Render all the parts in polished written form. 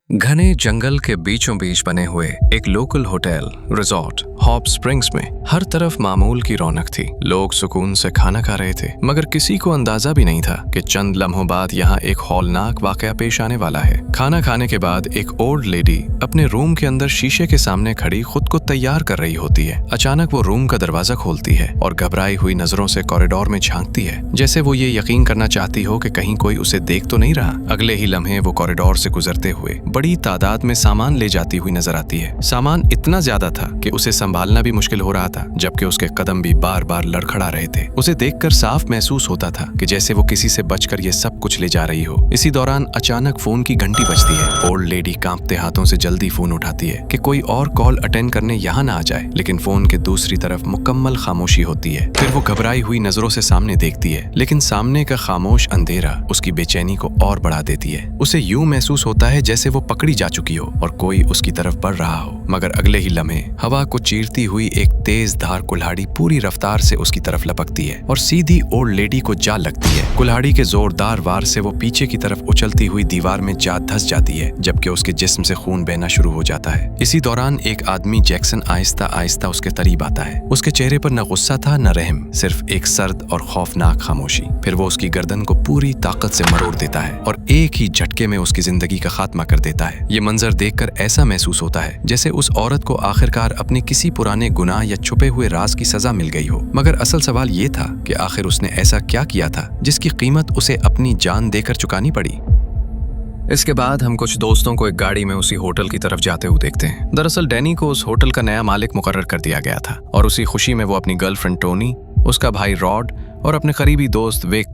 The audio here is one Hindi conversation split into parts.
घने जंगल के बीचों बीच बने हुए एक local hotel resort hop springs में हर तरफ मामूल की रौनक थी। लोग सुकून से खाना खा रहे थे, मगर किसी को अंदाजा भी नहीं था कि चंद लम्हों बाद यहाँ एक हौलनाक वाकया पेश आने वाला है। खाना खाने के बाद एक ओल्ड लेडी अपने रूम के अंदर शीशे के सामने खड़ी खुद को तैयार कर रही होती है। अचानक वो रूम का दरवाजा खोलती है और घबराई हुई नजरों से कॉरिडोर में झांकती है, जैसे वो ये यकीन करना चाहती हो कि कहीं कोई उसे देख तो नहीं रहा। अगले ही लम्हे वो कॉरिडोर से गुजरते हुए बड़ी तादाद में सामान ले जाती हुई नजर आती है। सामान इतना ज्यादा था कि उसे संभालना भी मुश्किल हो रहा था, जबकि उसके कदम भी बार बार लड़खड़ा रहे थे। उसे देखकर साफ महसूस होता था कि जैसे वो किसी से बचकर ये सब कुछ ले जा रही हो। इसी दौरान अचानक फोन की घंटी बजती है। ओल्ड लेडी कांपते हाथों से जल्दी फोन उठाती है कि कोई और कॉल अटेंड करने यहाँ ना आ जाए, लेकिन फोन के दूसरी तरफ मुकम्मल खामोशी होती है। फिर वो घबराई हुई नजरों से सामने देखती है, लेकिन सामने का खामोश अंधेरा उसकी बेचैनी को और बढ़ा देती है। उसे यूं महसूस होता है जैसे वो पकड़ी जा चुकी हो और कोई उसकी तरफ बढ़ रहा हो। मगर अगले ही लम्हे हवा को चीरती हुई एक तेज धार कुल्हाड़ी पूरी रफ्तार से उसकी तरफ लपकती है और सीधी ओल्ड लेडी को जा लगती है। कुल्हाड़ी के जोरदार वार से वो पीछे की तरफ उछलती हुई दीवार में जा धंस जाती है, जबकि उसके जिस्म से खून बहना शुरू हो जाता है। इसी दौरान एक आदमी जैक्सन आहिस्ता आहिस्ता उसके करीब आता है। उसके चेहरे पर न गुस्सा था न रहम, सिर्फ एक सर्द और खौफनाक खामोशी। फिर वो उसकी गर्दन को पूरी ताकत से मरोड़ देता है और एक ही झटके में उसकी जिंदगी का खात्मा कर देता है। ये मंजर देखकर ऐसा महसूस होता है जैसे उस औरत को आखिरकार अपने किसी पुराने गुनाह या छुपे हुए राज की सजा मिल गई हो। मगर असल सवाल ये था कि आखिर उसने ऐसा क्या किया था जिसकी कीमत उसे अपनी जान देकर चुकानी पड़ी। इसके बाद हम कुछ दोस्तों को एक गाड़ी में उसी होटल की तरफ जाते हुए देखते हैं। दरअसल डैनी को उस होटल का नया मालिक मुकर्रर कर दिया गया था और उसी खुशी में वो अपनी गर्लफ्रेंड टोनी, उसका भाई रॉड और अपने करीबी दोस्त विक,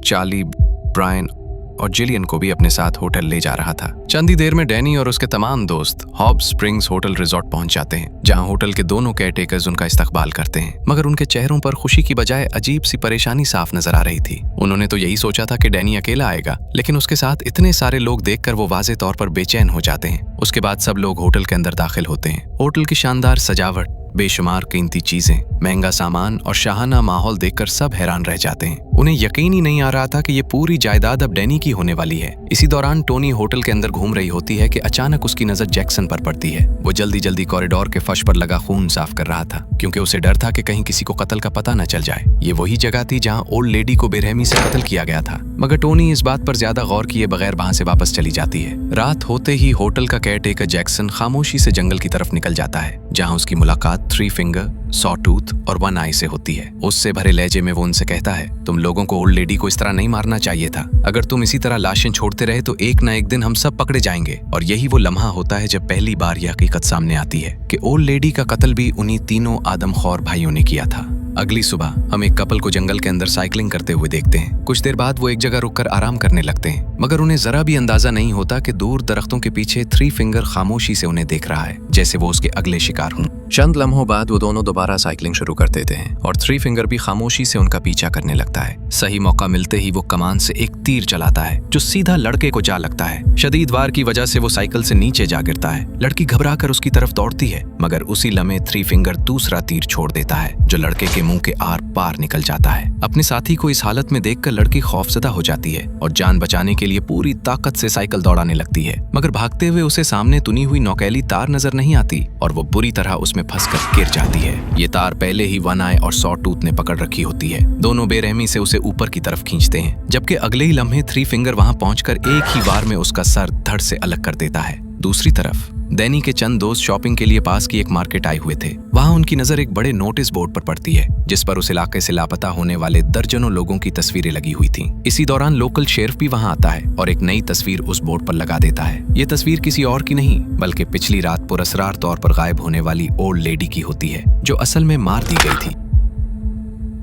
चार्ली, ब्रायन और जिलियन को भी अपने साथ होटल ले जा रहा था। चंद ही देर में डैनी और उसके तमाम दोस्त हॉप स्प्रिंग्स होटल रिजॉर्ट पहुंच जाते हैं, जहां होटल के दोनों केयरटेकर्स उनका इस्तकबाल करते हैं। मगर उनके चेहरों पर खुशी की बजाय अजीब सी परेशानी साफ नजर आ रही थी। उन्होंने तो यही सोचा था कि डैनी अकेला आएगा, लेकिन उसके साथ इतने सारे लोग देखकर वो वाज़ेह तौर पर बेचैन हो जाते हैं। उसके बाद सब लोग होटल के अंदर दाखिल होते हैं। होटल की शानदार सजावट, बेशुमार कीमती चीजें, महंगा सामान और शाहाना माहौल देखकर सब हैरान रह जाते हैं। उन्हें यकीन ही नहीं आ रहा था कि ये पूरी जायदाद अब डैनी की होने वाली है। इसी दौरान टोनी होटल के अंदर घूम रही होती है कि अचानक उसकी नजर जैक्सन पर पड़ती है। वो जल्दी जल्दी कॉरिडोर के फर्श पर लगा खून साफ कर रहा था, क्योंकि उसे डर था कि कहीं किसी को कत्ल का पता न चल जाए। ये वही जगह थी जहाँ ओल्ड लेडी को बेरहमी से कत्ल किया गया था। मगर टोनी इस बात पर ज्यादा गौर किए बगैर वहां से वापस चली जाती है। रात होते ही होटल का केयरटेकर जैक्सन खामोशी से जंगल की तरफ निकल जाता है, जहाँ उसकी मुलाकात थ्री फिंगर, सॉटूथ और वन आई से होती है। उससे भरे लहजे में वो उनसे कहता है, तुम लोगों को ओल्ड लेडी को इस तरह नहीं मारना चाहिए था। अगर तुम इसी तरह लाशें छोड़ते रहे तो एक ना एक दिन हम सब पकड़े जाएंगे। और यही वो लम्हा होता है जब पहली बार यह हकीकत सामने आती है कि ओल्ड लेडी का कत्ल भी उन्हीं तीनों आदमखोर भाइयों ने किया था। अगली सुबह हम एक कपल को जंगल के अंदर साइकिलिंग करते हुए देखते हैं। कुछ देर बाद वो एक जगह रुककर आराम करने लगते हैं, मगर उन्हें जरा भी अंदाजा नहीं होता कि दूर दरख्तों के पीछे थ्री फिंगर खामोशी से उन्हें देख रहा है, जैसे वो उसके अगले शिकार हों। चंद लम्हों बाद वो दोनों दोबारा साइकिलिंग शुरू कर देते हैं और थ्री फिंगर भी खामोशी से उनका पीछा करने लगता है। सही मौका मिलते ही वो कमान से एक तीर चलाता है जो सीधा लड़के को जा लगता है। शदीद वार की वजह से वो साइकिल से नीचे जा गिरता है। लड़की घबरा कर उसकी तरफ दौड़ती है, मगर उसी लम्हे थ्री फिंगर दूसरा तीर छोड़ देता है जो लड़के के मुंह के आर पार निकल जाता है। अपने साथी को इस हालत में देखकर लड़की खौफजदा हो जाती है और जान बचाने के लिए पूरी ताकत से साइकिल दौड़ाने लगती है। मगर भागते हुए उसे सामने तुनी हुई नौकेली तार नजर नहीं आती और वो बुरी तरह उसमें फंसकर गिर जाती है। ये तार पहले ही वन आई और सॉटूथ ने पकड़ रखी होती है। दोनों बेरहमी से उसे ऊपर की तरफ खींचते हैं, जबकि अगले ही लम्हे थ्री फिंगर वहां पहुंचकर एक ही वार में उसका सर धड़ से अलग कर देता है। दूसरी तरफ डैनी के चंद दोस्त शॉपिंग के लिए पास की एक मार्केट आए हुए थे। वहां उनकी नजर एक बड़े नोटिस बोर्ड पर पड़ती है, जिस पर उस इलाके से लापता होने वाले दर्जनों लोगों की तस्वीरें लगी हुई थीं। इसी दौरान लोकल शेरिफ भी वहां आता है और एक नई तस्वीर उस बोर्ड पर लगा देता है। ये तस्वीर किसी और की नहीं, बल्कि पिछली रात पुरअसरार तौर पर गायब होने वाली ओल्ड लेडी की होती है, जो असल में मार दी गई थी।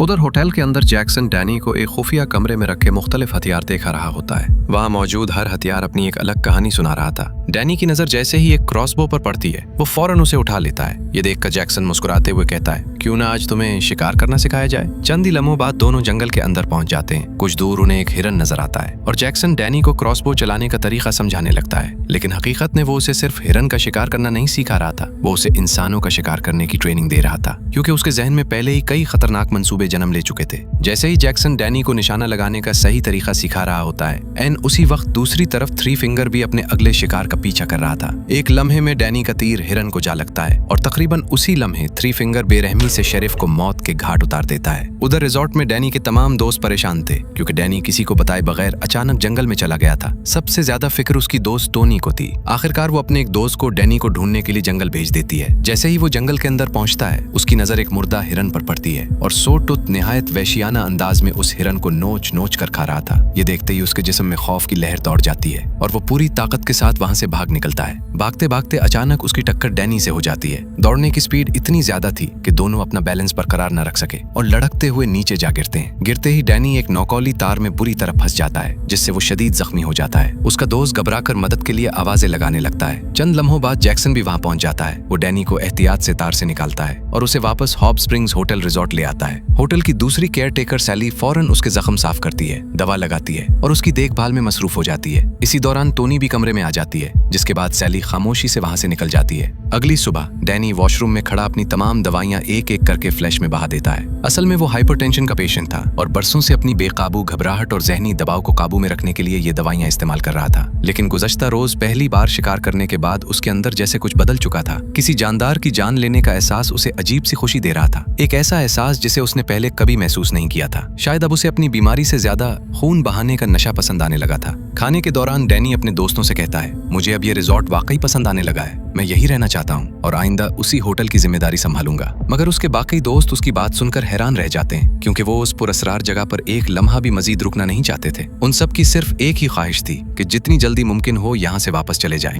उधर होटल के अंदर जैक्सन डैनी को एक खुफिया कमरे में रखे मुख्तलिफ हथियार देखा रहा होता है। वहाँ मौजूद हर हथियार अपनी एक अलग कहानी सुना रहा था। डैनी की नजर जैसे ही एक क्रॉसबो पर पड़ती है, वो फौरन उसे उठा लेता है। ये देखकर जैक्सन मुस्कुराते हुए कहता है, क्यों ना आज तुम्हें शिकार करना सिखाया जाए। चंद ही लम्हों बाद दोनों जंगल के अंदर पहुंच जाते हैं। कुछ दूर उन्हें एक हिरन नजर आता है और जैक्सन डैनी को क्रॉसबो चलाने का तरीका समझाने लगता है, लेकिन हकीकत में वो उसे सिर्फ हिरन का शिकार करना नहीं सिखा रहा था, वो उसे इंसानों का शिकार करने की ट्रेनिंग दे रहा था, क्योंकि उसके जहन में पहले ही कई खतरनाक मंसूबे जन्म ले चुके थे। जैसे ही जैक्सन डैनी को निशाना लगाने का सही तरीका सिखा रहा होता है, एन उसी वक्त दूसरी तरफ थ्री फिंगर भी अपने अगले शिकार का पीछा कर रहा था। एक लम्हे में डैनी का तीर हिरन को जा लगता है और तकरीबन उसी लम्हे थ्री फिंगर बेरहमी से शेरिफ को मौत के घाट उतार देता है। उधर रिजॉर्ट में डैनी के तमाम दोस्त परेशान थे, क्योंकि डैनी किसी को बताए बगैर अचानक जंगल में चला गया था। सबसे ज्यादा फिक्र उसकी दोस्त टोनी को थी। आखिरकार वो अपने एक दोस्त को डैनी को ढूंढने के लिए जंगल भेज देती है। जैसे ही वो जंगल के अंदर पहुंचता है, उसकी नजर एक मुर्दा हिरन पर पड़ती है और सोटुत निहायत वहशियाना अंदाज में उस हिरन को नोच नोच कर खा रहा था। ये देखते ही उसके जिस्म में खौफ की लहर दौड़ जाती है और वो पूरी ताकत के साथ वहां से भाग निकलता है। भागते भागते अचानक उसकी टक्कर डैनी से हो जाती है। दौड़ने की स्पीड इतनी ज्यादा थी कि दोनों अपना बैलेंस बरकरार न रख सके और लड़कते हुए नीचे जा गिरते हैं। गिरते ही डैनी एक नौकौली तार में बुरी तरह फंस जाता है, जिससे वो शदीद जख्मी हो जाता है। उसका दोस्त घबराकर मदद के लिए आवाजें लगाने लगता है। चंद लम्हों बाद जैक्सन भी वहां पहुंच जाता है। वो डैनी को एहतियात से तार से निकालता है और उसे वापस हॉप स्प्रिंग्स होटल रिजॉर्ट ले आता है। होटल की दूसरी केयर टेकर सैली फौरन उसके जख्म साफ करती है, दवा लगाती है और उसकी देखभाल में मसरूफ हो जाती है। इसी दौरान टोनी भी कमरे में आ जाती है, जिसके बाद सैली खामोशी से वहां से निकल जाती है। अगली सुबह डैनी वॉशरूम में खड़ा अपनी तमाम दवाइयां एक एक करके फ्लैश में बहा देता है। असल में वो हाइपरटेंशन का पेशेंट था और बरसों से अपनी बेकाबू घबराहट और जहनी दबाव को काबू में रखने के लिए ये दवाइयां इस्तेमाल कर रहा था। लेकिन गुज़श्ता रोज पहली बार शिकार करने के बाद उसके अंदर जैसे कुछ बदल चुका था। किसी जानदार की जान लेने का एहसास उसे अजीब सी खुशी दे रहा था, एक ऐसा एहसास जिसे उसने पहले कभी महसूस नहीं किया था। शायद अब उसे अपनी बीमारी से ज्यादा खून बहाने का नशा पसंद आने लगा था। खाने के दौरान डैनी अपने दोस्तों से कहता है, मुझे अब ये रिजॉर्ट वाकई पसंद आने लगा है, मैं यही रहना चाहता हूँ और आइंदा उसी होटल की जिम्मेदारी संभालूंगा। मगर उसके बाकी दोस्त उसकी बात सुनकर हैरान रह जाते हैं, क्योंकि वो उस पुरअसरार जगह पर एक लम्हा भी मजीद रुकना नहीं चाहते थे। उन सब की सिर्फ एक ही ख्वाहिश थी कि जितनी जल्दी मुमकिन हो यहाँ से वापस चले जाएं।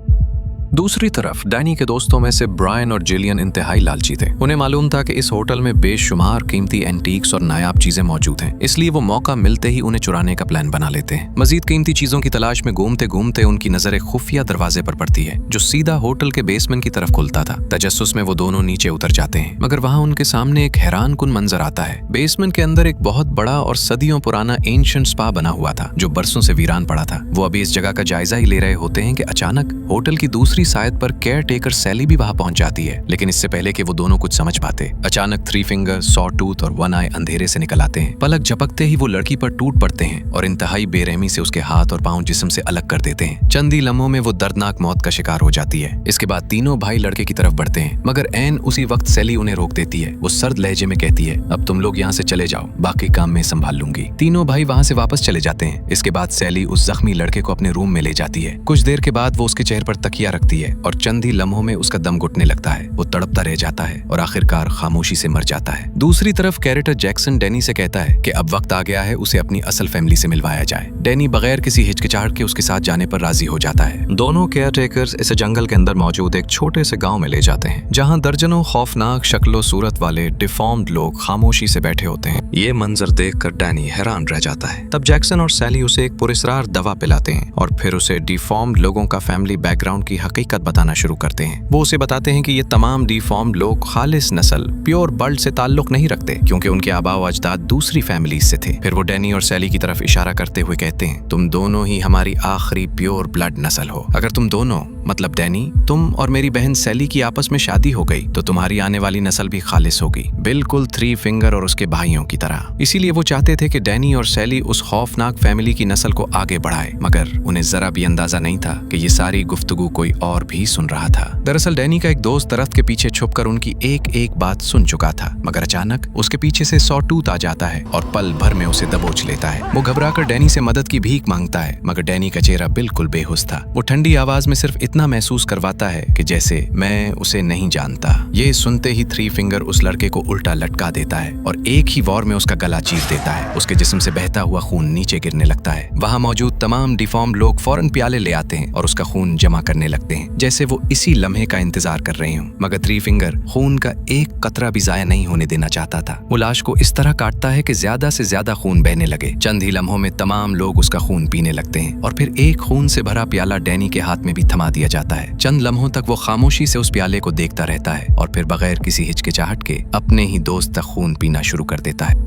दूसरी तरफ डैनी के दोस्तों में से ब्रायन और जिलियन इंतहाई लालची थे। उन्हें मालूम था कि इस होटल में बेशुमार कीमती एंटीक्स और नायाब चीजें मौजूद हैं, इसलिए वो मौका मिलते ही उन्हें चुराने का प्लान बना लेते हैं। मजीद कीमती चीजों की तलाश में घूमते घूमते उनकी नजर एक खुफिया दरवाजे पर पड़ती है, जो सीधा होटल के बेसमेंट की तरफ खुलता था। तजस्सुस में वो दोनों नीचे उतर जाते हैं, मगर वहाँ उनके सामने एक हैरान कुन मंजर आता है। बेसमेंट के अंदर एक बहुत बड़ा और सदियों पुराना एंशिएंट स्पा बना हुआ था, जो बरसों से वीरान पड़ा था। वो अभी इस जगह का जायजा ही ले रहे होते हैं कि अचानक होटल की दूसरी साइड पर केयर टेकर सैली भी वहां पहुंच जाती है। लेकिन इससे पहले कि वो दोनों कुछ समझ पाते, अचानक थ्री फिंगर, सॉ टूथ और वन आई अंधेरे से निकल आते हैं। पलक झपकते ही वो लड़की पर टूट पड़ते हैं और इंतहाई बेरहमी से उसके हाथ और पांव जिस्म से अलग कर देते हैं। चंद ही लम्हों में वो दर्दनाक मौत का शिकार हो जाती है। इसके बाद तीनों भाई लड़के की तरफ बढ़ते हैं, मगर ऐन उसी वक्त सैली उन्हें रोक देती है। वो सर्द लहजे में कहती है, अब तुम लोग यहाँ से चले जाओ, बाकी काम मैं संभाल लूंगी। तीनों भाई वहाँ से वापस चले जाते हैं। इसके बाद सैली उस जख्मी लड़के को अपने रूम में ले जाती है। कुछ देर के बाद वो उसके चेहरे पर तकिया रखती है और चंद ही लम्हों में उसका दम घुटने लगता है। वो तड़पता रह जाता है और आखिरकार खामोशी से मर जाता है। दूसरी तरफ कैरेक्टर जैक्सन डैनी से कहता है कि अब वक्त आ गया है उसे अपनी असल फैमिली से मिलवाया जाए। डैनी बगैर किसी हिचकिचाहट के उसके साथ जाने पर राजी हो जाता है। दोनों केयर टेकर्स इसे जंगल के अंदर मौजूद एक छोटे से गांव में ले जाते हैं, जहां दर्जनों खौफनाक शक्लो सूरत वाले डिफॉर्म्ड लोग खामोशी से बैठे होते हैं। ये मंजर देखकर डैनी हैरान रह जाता है। तब जैक्सन और सैली उसे एक पुरस्रार दवा पिलाते हैं और फिर उसे डिफॉर्म्ड लोगों का फैमिली बैकग्राउंड की हकीकत बताना शुरू करते हैं। वो उसे बताते हैं कि ये तमाम डिफॉर्म्ड लोग खालिस नस्ल प्योर ब्लड से ताल्लुक नहीं रखते, क्योंकि उनके आबा व अजदाद दूसरी फैमिली से थे। फिर वो डैनी और सैली की तरफ इशारा करते हुए कहते हैं, तुम दोनों ही हमारी आखिरी प्योर ब्लड नस्ल हो। अगर तुम दोनों, मतलब डैनी, तुम और मेरी बहन सैली की आपस में शादी हो गई तो तुम्हारी आने वाली नस्ल भी खालिस होगी, बिल्कुल थ्री फिंगर और उसके भाइयों की तरह। इसीलिए वो चाहते थे कि डैनी और सैली उस खौफनाक फैमिली की नस्ल को आगे बढ़ाए, मगर उन्हें जरा भी अंदाजा नहीं था कि ये सारी गुफ्तगू कोई और भी सुन रहा था। दरअसल डैनी का एक दोस्त दरख्त के पीछे छुपकर उनकी एक एक बात सुन चुका था, मगर अचानक उसके पीछे से सॉ टूथ आ जाता है और पल भर में उसे दबोच लेता है। वो घबराकर डैनी से मदद की भीख मांगता है, मगर डैनी का चेहरा बिल्कुल बेहोश था। वो ठंडी आवाज में सिर्फ इतना महसूस करवाता है कि जैसे मैं उसे नहीं जानता। ये सुनते ही थ्री फिंगर उस लड़के को उल्टा लटका देता है और एक ही वॉर में उसका गला चीर देता है। उसके जिस्म से बहता हुआ खून नीचे गिरने लगता है। वहाँ मौजूद तमाम डिफॉर्म लोग फौरन प्याले ले आते हैं और उसका खून जमा करने लगते हैं, जैसे वो इसी लम्हे का इंतजार कर रहे हों। मगर थ्री फिंगर खून का एक कतरा भी जाया नहीं होने देना चाहता था। वो लाश को इस तरह काटता है कि ज्यादा से ज्यादा खून बहने लगे। चंद ही लम्हों में तमाम लोग उसका खून पीने लगते हैं और फिर एक खून से भरा प्याला डैनी के हाथ में भी थमा दिया दिया जाता है। चंद लम्हों तक वो खामोशी से उस प्याले को देखता रहता है और फिर बगैर किसी हिचकिचाहट के अपने ही दोस्त तक खून पीना शुरू कर देता है।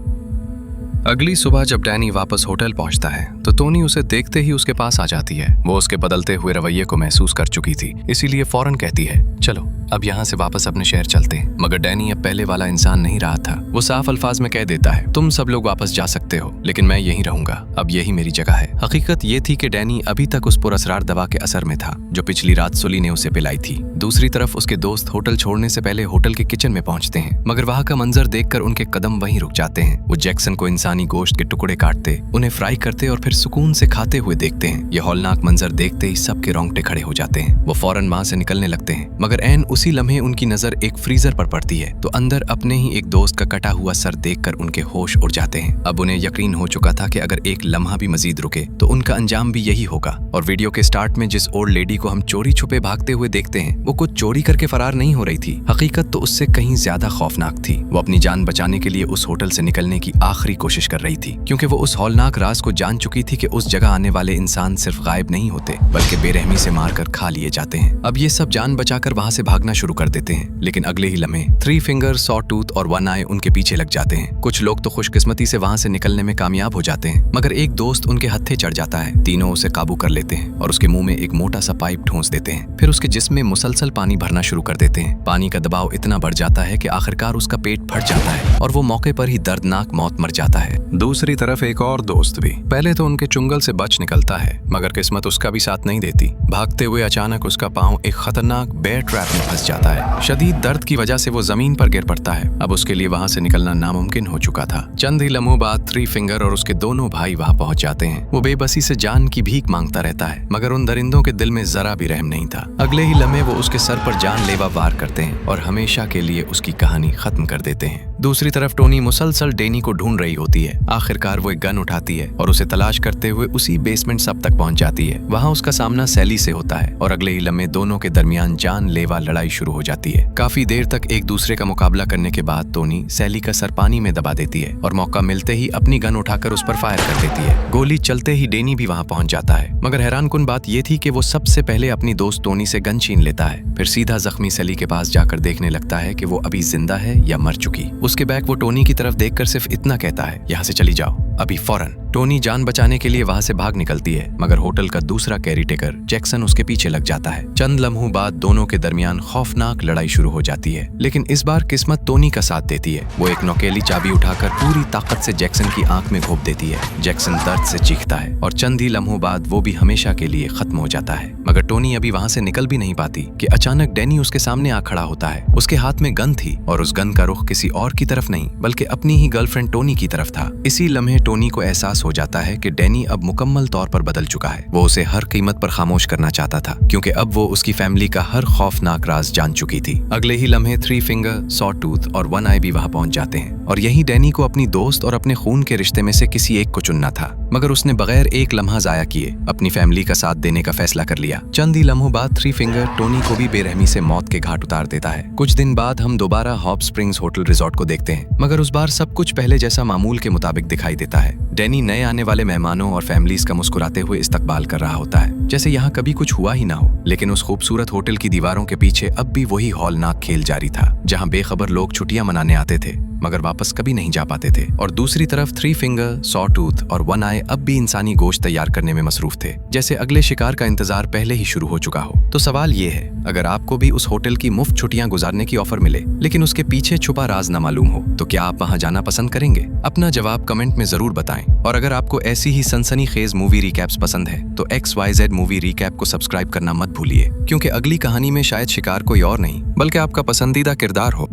अगली सुबह जब डैनी वापस होटल पहुंचता है तो टोनी उसे देखते ही उसके पास आ जाती है। वो उसके बदलते हुए रवैये को महसूस कर चुकी थी, इसीलिए फौरन कहती है, चलो अब यहाँ से वापस अपने शहर चलते हैं। मगर डैनी अब पहले वाला इंसान नहीं रहा था। वो साफ अल्फाज में कह देता है, तुम सब लोग वापस जा सकते हो, लेकिन मैं यहीं रहूंगा, अब यही मेरी जगह है। हकीकत ये थी कि डैनी अभी तक उस पुरअसरार दवा के असर में था जो पिछली रात सुली ने उसे पिलाई थी। दूसरी तरफ उसके दोस्त होटल छोड़ने से पहले होटल के किचन में पहुंचते हैं, मगर वहां का मंजर देखकर उनके कदम वहीं रुक जाते हैं। वो जैक्सन को इंसानी गोश्त के टुकड़े काटते, उन्हें फ्राई करते और फिर सुकून से खाते हुए देखते हैं। ये हौलनाक मंजर देखते ही सबके रोंगटे खड़े हो जाते हैं। वो फौरन वहां से निकलने लगते हैं, मगर ऐन उसी लम्हे उनकी नजर एक फ्रीजर पर पड़ती है तो अंदर अपने ही एक दोस्त का कटा हुआ सर देखकर उनके होश उड़ जाते हैं। अब उन्हें यकीन हो चुका था कि अगर एक लम्हा भी मजीद रुके तो उनका अंजाम भी यही होगा। और वीडियो के स्टार्ट में जिस ओल्ड लेडी को हम चोरी छुपे भागते हुए देखते हैं, वो कुछ चोरी करके फरार नहीं हो रही थी। हकीकत तो उससे कहीं ज्यादा खौफनाक थी। वो अपनी जान बचाने के लिए उस होटल से निकलने की आखिरी कोशिश कर रही थी, क्योंकि वो उस हौलनाक राज को जान चुकी थी कि उस जगह आने वाले इंसान सिर्फ गायब नहीं होते बल्कि बेरहमी से मारकर खा लिए जाते हैं। अब ये सब जान बचाकर वहां से भागना शुरू कर देते हैं, लेकिन अगले ही लम्हे थ्री फिंगर, सॉ टूथ और वन आई उनके पीछे लग जाते हैं। कुछ लोग तो खुशकिस्मती से वहां से निकलने में कामयाब हो जाते हैं, मगर एक दोस्त उनके हत्थे चढ़ जाता है। तीनों उसे काबू कर लेते हैं और उसके मुंह में एक मोटा सा पाइप ठूंस देते हैं। फिर उसके जिस्म में मुसलसल पानी भरना शुरू कर देते हैं। पानी का दबाव इतना बढ़ जाता है कि आखिरकार उसका पेट फट जाता है और वो मौके पर ही दर्दनाक मौत मर जाता है। दूसरी तरफ एक और दोस्त भी पहले तो उनके चुंगल से बच निकलता है, मगर किस्मत उसका भी साथ नहीं देती। भागते हुए अचानक उसका पांव एक खतरनाक बेयर ट्रैप में फंस जाता है। शदीद दर्द की वजह से वो जमीन पर गिर पड़ता है। अब उसके लिए वहां से निकलना नामुमकिन हो चुका था। चंद ही लम्हों बाद थ्री फिंगर और उसके दोनों भाई वहां पहुंच जाते हैं। वो बेबसी से जान की भीख मांगता रहता है, मगर उन दरिंदों के दिल में जरा भी रहम नहीं था। अगले ही लम्हे वो उसके सर पर जानलेवा वार करते हैं और हमेशा के लिए उसकी कहानी खत्म कर देते हैं। दूसरी तरफ टोनी मुसलसल डैनी को ढूंढ रही होती है। आखिरकार वो एक गन उठाती है और उसे तलाश करते हुए उसी बेसमेंट सब तक पहुंच जाती है। वहां उसका सामना सैली से होता है और अगले ही लम्हे दोनों के दरमियान जानलेवा लड़ाई शुरू हो जाती है। काफी देर तक एक दूसरे का मुकाबला करने के बाद टोनी सैली का सर पानी में दबा देती है और मौका मिलते ही अपनी गन उठाकर उस पर फायर कर देती है। गोली चलते ही डैनी भी वहां पहुंच जाता है, मगर हैरानकुन बात यह थी कि वो सबसे पहले अपनी दोस्त टोनी से गन छीन लेता है। फिर सीधा जख्मी सैली के पास जाकर देखने लगता है कि वो अभी जिंदा है या मर चुकी। उसके बैक वो टोनी की तरफ देखकर सिर्फ इतना कहता है, यहाँ से चली जाओ अभी फौरन। टोनी जान बचाने के लिए वहां से भाग निकलती है, मगर होटल का दूसरा कैरीटेकर जैक्सन उसके पीछे लग जाता है। चंद लम्हों बाद दोनों के दरमियान खौफनाक लड़ाई शुरू हो जाती है, लेकिन इस बार किस्मत टोनी का साथ देती है। वो एक नौकेली चाबी उठाकर पूरी ताकत से जैक्सन की आंख में घोंप देती है। जैक्सन दर्द से चीखता है और चंद ही लम्हों बाद वो भी हमेशा के लिए खत्म हो जाता है। मगर टोनी अभी वहां से निकल भी नहीं पाती कि अचानक डैनी उसके सामने आ खड़ा होता है। उसके हाथ में गन थी और उस गन का रुख किसी और की तरफ नहीं बल्कि अपनी ही गर्लफ्रेंड टोनी की तरफ था। इसी लम्हे टोनी को एहसास हो जाता है कि डैनी अब मुकम्मल तौर पर बदल चुका है। वो उसे हर कीमत पर खामोश करना चाहता था, क्योंकि अब वो उसकी फैमिली का हर खौफनाक राज जान चुकी थी। अगले ही लम्हे थ्री फिंगर, सॉ टूथ और वन आई भी वहां पहुंच जाते हैं और यही डैनी को अपनी दोस्त और अपने खून के रिश्ते में से किसी एक को चुनना था। मगर उसने बगैर एक लम्हा जाया किए अपनी फैमिली का साथ देने का फैसला कर लिया। चंद ही लम्हों बाद थ्री फिंगर टोनी को भी बेरहमी से मौत के घाट उतार देता है। कुछ दिन बाद हम दोबारा हॉप स्प्रिंग्स होटल रिजॉर्ट को देखते हैं, मगर उस बार सब कुछ पहले जैसा मामूल के मुताबिक दिखाई देता है। डैनी नए आने वाले मेहमानों और फैमिलीज का मुस्कुराते हुए इस्तकबाल कर रहा होता है, जैसे यहाँ कभी कुछ हुआ ही ना हो। लेकिन उस खूबसूरत होटल की दीवारों के पीछे अब भी वही हौलनाक खेल जारी था, जहाँ बेखबर लोग छुट्टियां मनाने आते थे मगर वापस कभी नहीं जा पाते थे। और दूसरी तरफ थ्री फिंगर, सॉ टूथ और वन आई अब भी इंसानी गोश्त तैयार करने में मसरूफ थे, जैसे अगले शिकार का इंतजार पहले ही शुरू हो चुका हो। तो सवाल ये है, अगर आपको भी उस होटल की मुफ्त छुट्टियां गुजारने की ऑफर मिले लेकिन उसके पीछे छुपा राज न मालूम हो, तो क्या आप वहां जाना पसंद करेंगे? अपना जवाब कमेंट में जरूर बताएं। और अगर आपको ऐसी ही सनसनीखेज मूवी रिकैप्स पसंद है तो XYZ मूवी रिकैप को सब्सक्राइब करना मत भूलिए, क्योंकि अगली कहानी में शायद शिकार कोई और नहीं बल्कि आपका पसंदीदा किरदार हो।